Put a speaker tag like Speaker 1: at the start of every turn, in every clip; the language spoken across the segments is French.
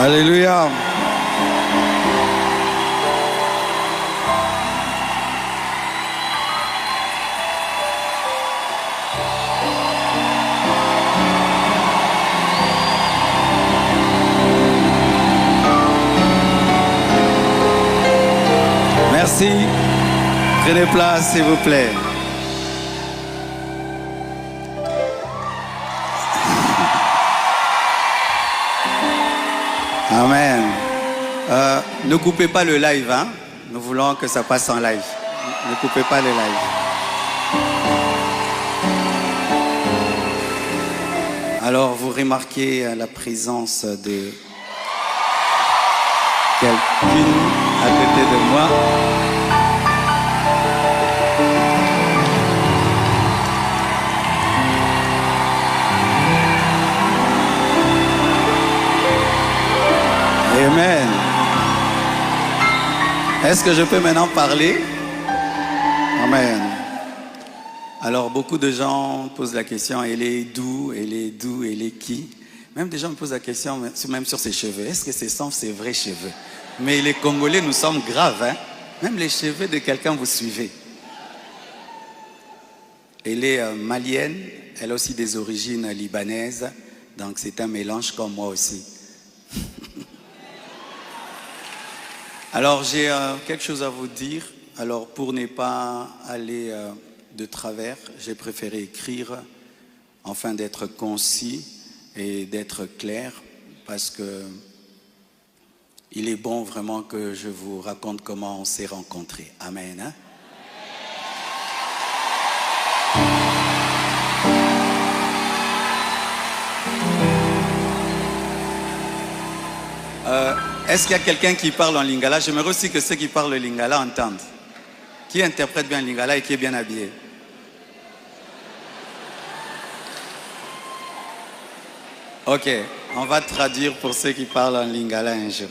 Speaker 1: Alléluia. Merci. Prenez place, s'il vous plaît. Amen. Ne coupez pas le live, hein? Nous voulons que ça passe en live. Ne coupez pas le live. Alors, vous remarquez la présence de quelqu'un à côté de moi. Amen. Est-ce que je peux maintenant parler? Amen. Alors, beaucoup de gens posent la question, elle est d'où, elle est d'où, elle est qui? Même des gens me posent la question, même sur ses cheveux. Est-ce que ce sont ses vrais cheveux? Mais les Congolais, nous sommes graves, hein? Même les cheveux de quelqu'un, vous suivez. Elle est malienne, elle a aussi des origines libanaises, donc c'est un mélange comme moi aussi. Alors, j'ai quelque chose à vous dire. Alors, pour ne pas aller de travers, j'ai préféré écrire afin d'être concis et d'être clair, parce que il est bon vraiment que je vous raconte comment on s'est rencontrés. Amen. Hein? Est-ce qu'il y a quelqu'un qui parle en lingala? J'aimerais aussi que ceux qui parlent le lingala entendent. Qui interprète bien le lingala et qui est bien habillé? Ok, on va traduire pour ceux qui parlent en lingala un jour.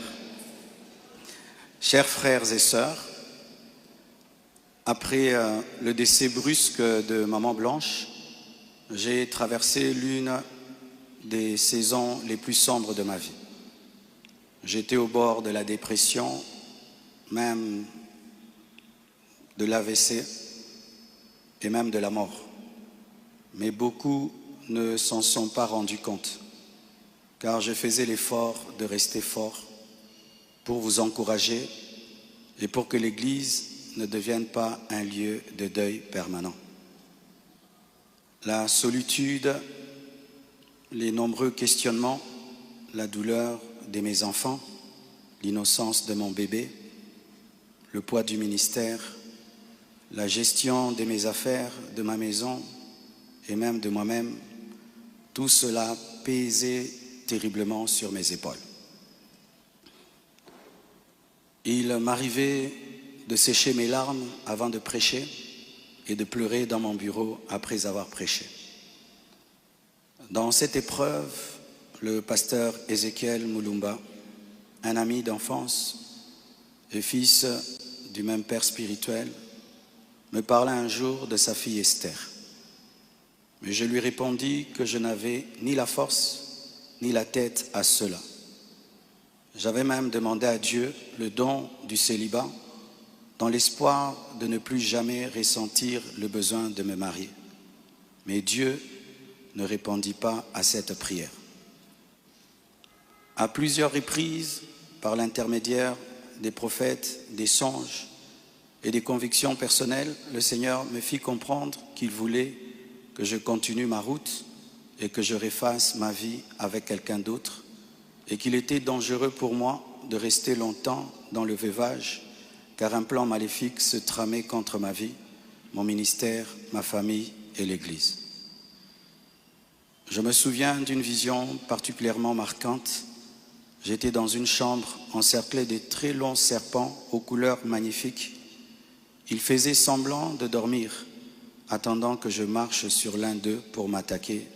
Speaker 1: Chers frères et sœurs, après le décès brusque de Maman Blanche, j'ai traversé l'une des saisons les plus sombres de ma vie. J'étais au bord de la dépression, même de l'AVC et même de la mort. Mais beaucoup ne s'en sont pas rendus compte, car je faisais l'effort de rester fort pour vous encourager et pour que l'Église ne devienne pas un lieu de deuil permanent. La solitude, les nombreux questionnements, la douleur de mes enfants, l'innocence de mon bébé, le poids du ministère, la gestion de mes affaires, de ma maison et même de moi-même, tout cela pesait terriblement sur mes épaules. Il m'arrivait de sécher mes larmes avant de prêcher et de pleurer dans mon bureau après avoir prêché. Dans cette épreuve, le pasteur Ézéchiel Moulumba, un ami d'enfance et fils du même père spirituel, me parla un jour de sa fille Esther. Mais je lui répondis que je n'avais ni la force ni la tête à cela. J'avais même demandé à Dieu le don du célibat dans l'espoir de ne plus jamais ressentir le besoin de me marier. Mais Dieu ne répondit pas à cette prière. À plusieurs reprises, par l'intermédiaire des prophètes, des songes et des convictions personnelles, le Seigneur me fit comprendre qu'il voulait que je continue ma route et que je refasse ma vie avec quelqu'un d'autre et qu'il était dangereux pour moi de rester longtemps dans le veuvage car un plan maléfique se tramait contre ma vie, mon ministère, ma famille et l'Église. Je me souviens d'une vision particulièrement marquante. J'étais dans une chambre encerclée de très longs serpents aux couleurs magnifiques. Ils faisaient semblant de dormir, attendant que je marche sur l'un d'eux pour m'attaquer.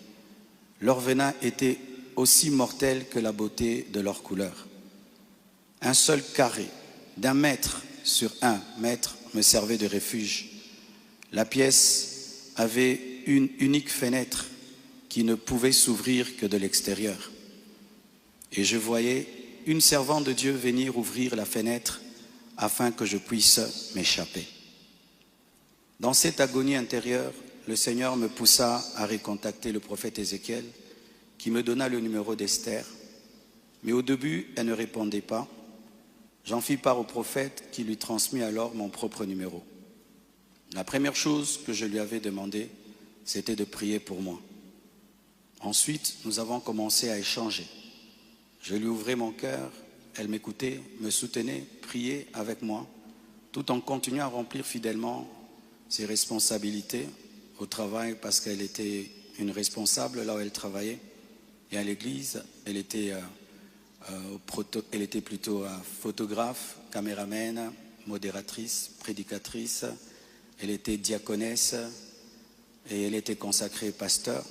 Speaker 1: Leur venin était aussi mortel que la beauté de leur couleur. Un seul carré d'1 mètre sur 1 mètre me servait de refuge. La pièce avait une unique fenêtre qui ne pouvait s'ouvrir que de l'extérieur. Et je voyais une servante de Dieu venir ouvrir la fenêtre afin que je puisse m'échapper. Dans cette agonie intérieure, le Seigneur me poussa à recontacter le prophète Ézéchiel, qui me donna le numéro d'Esther. Mais au début, elle ne répondait pas. J'en fis part au prophète qui lui transmit alors mon propre numéro. La première chose que je lui avais demandé, c'était de prier pour moi. Ensuite, nous avons commencé à échanger. Je lui ouvrais mon cœur, elle m'écoutait, me soutenait, priait avec moi, tout en continuant à remplir fidèlement ses responsabilités au travail, parce qu'elle était une responsable là où elle travaillait. Et à l'église, elle était plutôt photographe, caméraman, modératrice, prédicatrice. Elle était diaconesse et elle était consacrée pasteur.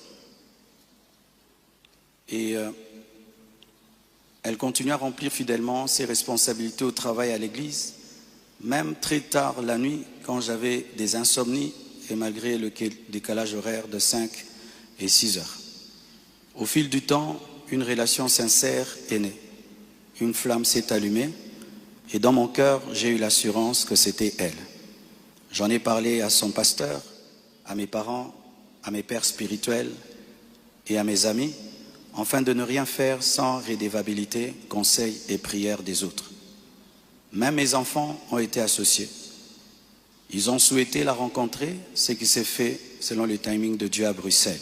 Speaker 1: Et elle continue à remplir fidèlement ses responsabilités au travail à l'église, même très tard la nuit, quand j'avais des insomnies et malgré le décalage horaire de 5 et 6 heures. Au fil du temps, une relation sincère est née. Une flamme s'est allumée et dans mon cœur, j'ai eu l'assurance que c'était elle. J'en ai parlé à son pasteur, à mes parents, à mes pères spirituels et à mes amis, afin de ne rien faire sans rédévabilité, conseils et prières des autres. Même mes enfants ont été associés. Ils ont souhaité la rencontrer, ce qui s'est fait selon le timing de Dieu à Bruxelles.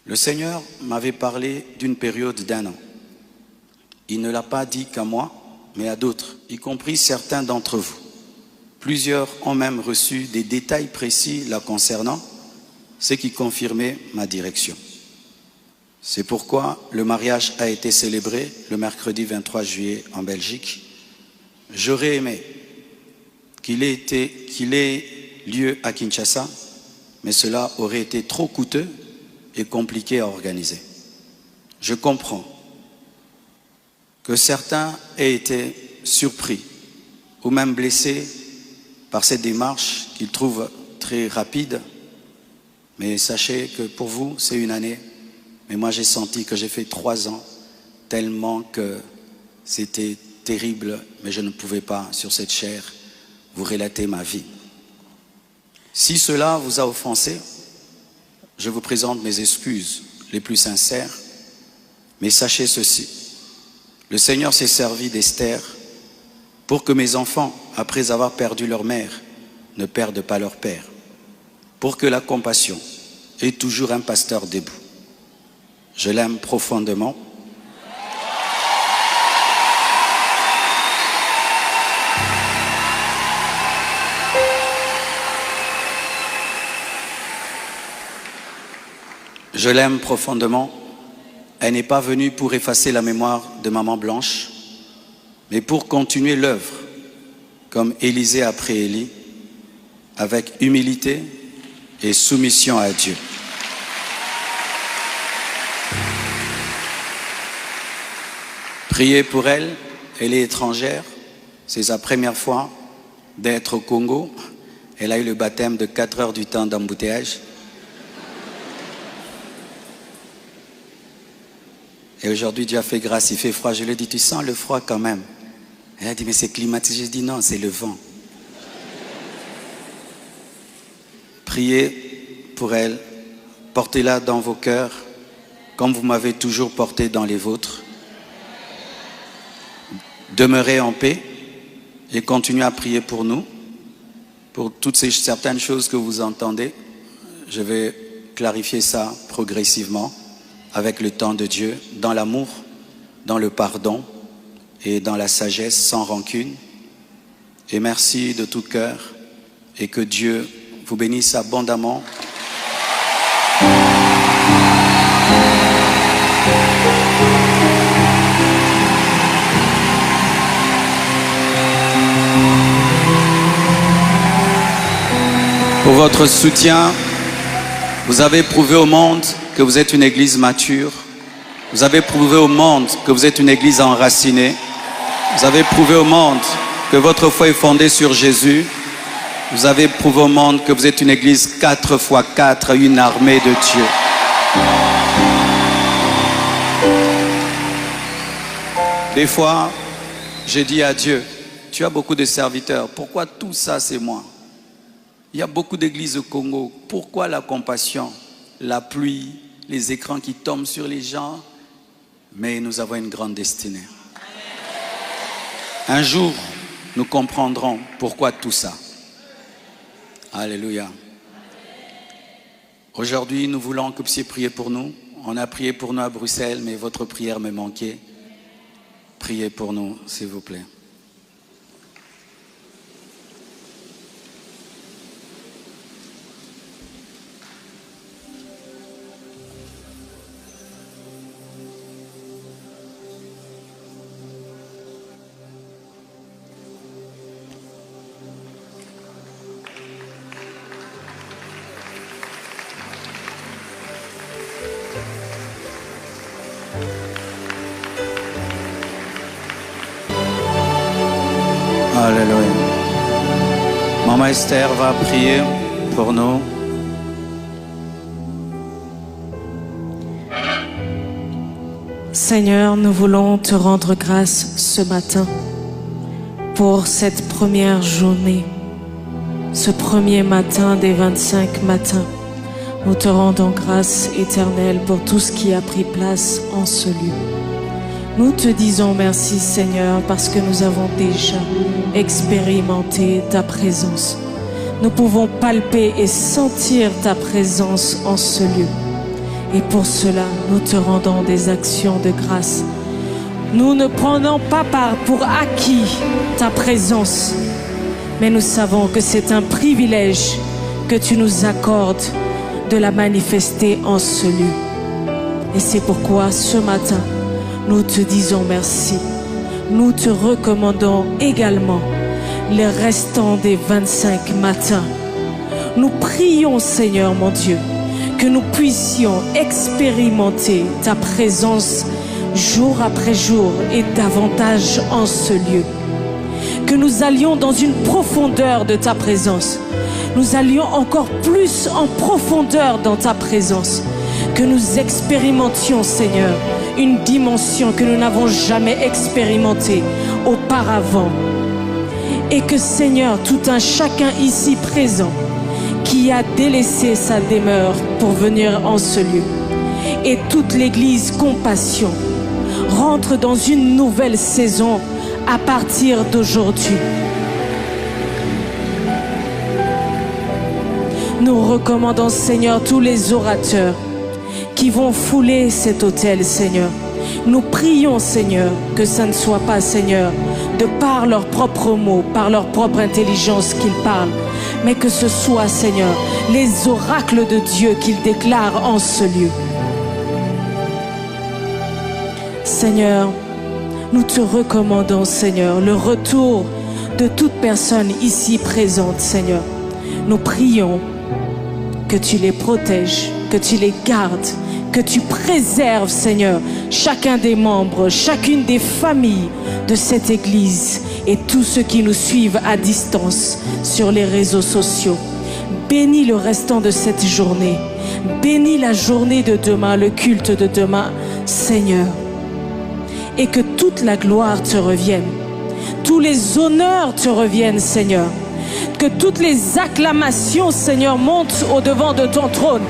Speaker 1: Le Seigneur m'avait parlé d'une période d'1 an. Il ne l'a pas dit qu'à moi, mais à d'autres, y compris certains d'entre vous. Plusieurs ont même reçu des détails précis la concernant, ce qui confirmait ma direction. C'est pourquoi le mariage a été célébré le mercredi 23 juillet en Belgique. J'aurais aimé qu'il ait lieu à Kinshasa, mais cela aurait été trop coûteux et compliqué à organiser. Je comprends que certains aient été surpris ou même blessés par cette démarche qu'ils trouvent très rapide, mais sachez que pour vous, c'est une année. Mais moi, j'ai senti que j'ai fait 3 ans, tellement que c'était terrible, mais je ne pouvais pas, sur cette chair, vous relater ma vie. Si cela vous a offensé, je vous présente mes excuses les plus sincères, mais sachez ceci, le Seigneur s'est servi d'Esther pour que mes enfants, après avoir perdu leur mère, ne perdent pas leur père, pour que la compassion ait toujours un pasteur debout. Je l'aime profondément. Je l'aime profondément. Elle n'est pas venue pour effacer la mémoire de Maman Blanche, mais pour continuer l'œuvre, comme Élisée après Élie, avec humilité et soumission à Dieu. Priez pour elle, elle est étrangère, c'est sa première fois d'être au Congo. Elle a eu le baptême de 4 heures du temps d'embouteillage. Et aujourd'hui, Dieu a fait grâce, il fait froid. Je lui ai dit, tu sens le froid quand même? Elle a dit, mais c'est climatisé. Je dis, non, c'est le vent. Priez pour elle, portez-la dans vos cœurs, comme vous m'avez toujours porté dans les vôtres. Demeurez en paix et continuez à prier pour nous, pour toutes ces certaines choses que vous entendez. Je vais clarifier ça progressivement, avec le temps de Dieu, dans l'amour, dans le pardon et dans la sagesse, sans rancune. Et merci de tout cœur et que Dieu vous bénisse abondamment. Pour votre soutien, vous avez prouvé au monde que vous êtes une église mature. Vous avez prouvé au monde que vous êtes une église enracinée. Vous avez prouvé au monde que votre foi est fondée sur Jésus. Vous avez prouvé au monde que vous êtes une église 4x4, une armée de Dieu. Des fois, j'ai dit à Dieu, tu as beaucoup de serviteurs, pourquoi tout ça c'est moi? Il y a beaucoup d'églises au Congo, pourquoi la compassion, la pluie, les écrans qui tombent sur les gens? Mais nous avons une grande destinée. Un jour, nous comprendrons pourquoi tout ça. Alléluia. Aujourd'hui, nous voulons que vous puissiez prier pour nous. On a prié pour nous à Bruxelles, mais votre prière me manquait. Priez pour nous, s'il vous plaît. Alléluia. Maman Esther va prier pour nous.
Speaker 2: Seigneur, nous voulons te rendre grâce ce matin pour cette première journée, ce premier matin des 25 matins. Nous te rendons grâce éternelle pour tout ce qui a pris place en ce lieu. Nous te disons merci Seigneur parce que nous avons déjà expérimenté ta présence. Nous pouvons palper et sentir ta présence en ce lieu. Et pour cela, nous te rendons des actions de grâce. Nous ne prenons pas part pour acquis ta présence, mais nous savons que c'est un privilège que tu nous accordes de la manifester en ce lieu. Et c'est pourquoi ce matin, nous te disons merci. Nous te recommandons également les restants des 25 matins. Nous prions, Seigneur mon Dieu, que nous puissions expérimenter ta présence jour après jour et davantage en ce lieu. Que nous allions dans une profondeur de ta présence. Nous allions encore plus en profondeur dans ta présence. Que nous expérimentions, Seigneur, une dimension que nous n'avons jamais expérimentée auparavant. Et que, Seigneur, tout un chacun ici présent qui a délaissé sa demeure pour venir en ce lieu, et toute l'Église Compassion rentre dans une nouvelle saison à partir d'aujourd'hui. Nous recommandons, Seigneur, tous les orateurs qui vont fouler cet autel, Seigneur. Nous prions, Seigneur, que ça ne soit pas, Seigneur, de par leurs propres mots, par leur propre intelligence qu'ils parlent, mais que ce soit, Seigneur, les oracles de Dieu qu'ils déclarent en ce lieu. Seigneur, nous te recommandons, Seigneur, le retour de toute personne ici présente, Seigneur. Nous prions que tu les protèges, que tu les gardes, que tu préserves, Seigneur, chacun des membres, chacune des familles de cette Église et tous ceux qui nous suivent à distance sur les réseaux sociaux. Bénis le restant de cette journée. Bénis la journée de demain, le culte de demain, Seigneur. Et que toute la gloire te revienne. Tous les honneurs te reviennent, Seigneur. Que toutes les acclamations, Seigneur, montent au-devant de ton trône.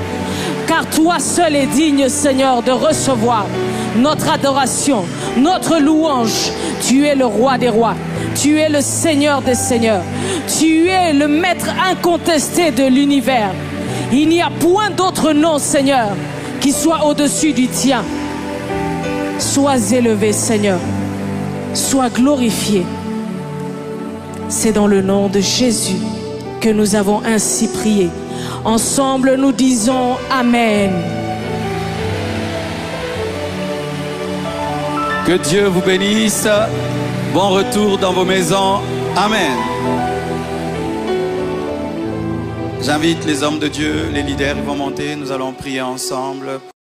Speaker 2: Car toi seul es digne, Seigneur, de recevoir notre adoration, notre louange. Tu es le roi des rois. Tu es le Seigneur des seigneurs. Tu es le maître incontesté de l'univers. Il n'y a point d'autre nom, Seigneur, qui soit au-dessus du tien. Sois élevé, Seigneur. Sois glorifié. C'est dans le nom de Jésus que nous avons ainsi prié. Ensemble, nous disons Amen.
Speaker 1: Que Dieu vous bénisse. Bon retour dans vos maisons. Amen. J'invite les hommes de Dieu, les leaders, ils vont monter. Nous allons prier ensemble.